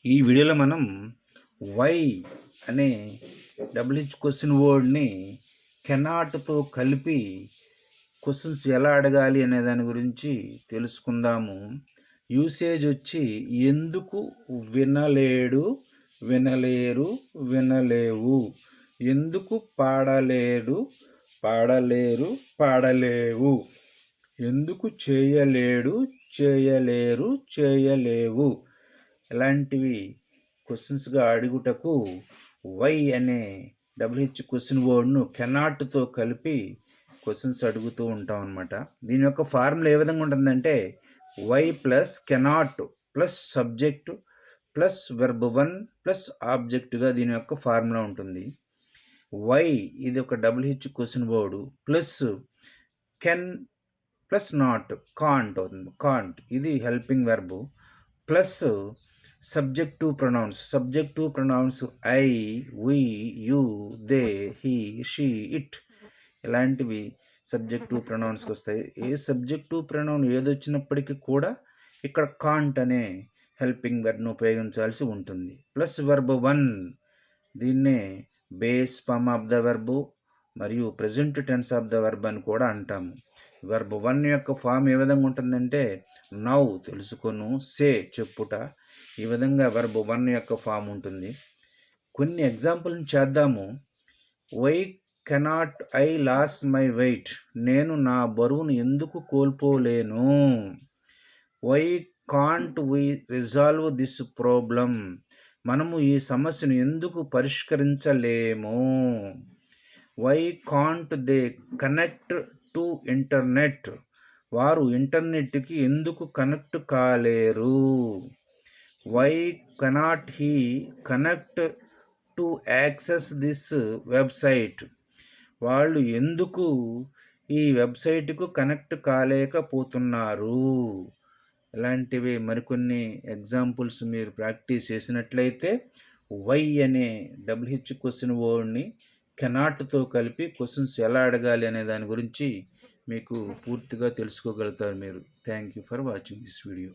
ఈ వీడియోలో మనం వై అనే క్వశ్చన్ వర్డ్ని కెనాట్తో కలిపి క్వశ్చన్స్ ఎలా అడగాలి అనే దాని గురించి తెలుసుకుందాము. యూసేజ్ వచ్చి ఎందుకు వినలేడు, వినలేరు, వినలేవు, ఎందుకు పాడలేడు, పాడలేరు, పాడలేవు, ఎందుకు చేయలేడు, చేయలేరు, చేయలేవు ఇలాంటివి క్వశ్చన్స్గా అడుగుటకు వై అనే క్వశ్చన్ వర్డ్ను కెనాట్తో కలిపి క్వశ్చన్స్ అడుగుతూ ఉంటాం అనమాట. దీని యొక్క ఫార్ములా ఏ విధంగా ఉంటుందంటే why plus cannot plus subject plus verb 1 plus ఆబ్జెక్ట్గా దీని యొక్క ఫార్ములా ఉంటుంది. వై ఇది ఒక question word plus can plus not can't అవుతుంది. కాంట్ ఇది helping verb plus subjective pronouns I, we, you, they, he, she, it ఇలాంటివి సబ్జెక్టివ్ ప్రొనౌన్స్కి వస్తాయి. ఏ సబ్జెక్టివ్ ప్రొనౌన్ ఏదొచ్చినప్పటికీ కూడా ఇక్కడ కాంట్ అనే హెల్పింగ్ వెర్బ్ను ఉపయోగించాల్సి ఉంటుంది. ప్లస్ వెర్బ్ 1 దీన్నే base form of the verb మరియు present tense of the verb అని కూడా అంటాము. వెర్బ్ 1 యొక్క ఫామ్ ఏ విధంగా ఉంటుందంటే నౌ తెలుసుకొను, సే చెప్పుట, ఈ విధంగా వెర్బ్ 1 యొక్క ఫామ్ ఉంటుంది. కొన్ని ఎగ్జాంపుల్ని చేద్దాము. Why cannot I lose my weight, నేను నా బరువును ఎందుకు కోల్పోలేను. Why can't we resolve this problem, మనము ఈ సమస్యను ఎందుకు పరిష్కరించలేము. Why can't they connect to internet, వారు ఇంటర్నెట్కి ఎందుకు కనెక్ట్ కాలేరు. Why cannot he connect to access this website, వాళ్ళు ఎందుకు ఈ వెబ్సైట్కు కనెక్ట్ కాలేకపోతున్నారు. ఇలాంటివి మరికొన్ని ఎగ్జాంపుల్స్ మీరు ప్రాక్టీస్ చేసినట్లయితే వై అనే క్వశ్చన్ వర్డ్ని కెనాట్తో కలిపి క్వశ్చన్స్ ఎలా అడగాలి అనే దాని గురించి మీకు పూర్తిగా తెలుసుకోగలుగుతారు మీరు. Thank you for watching this video.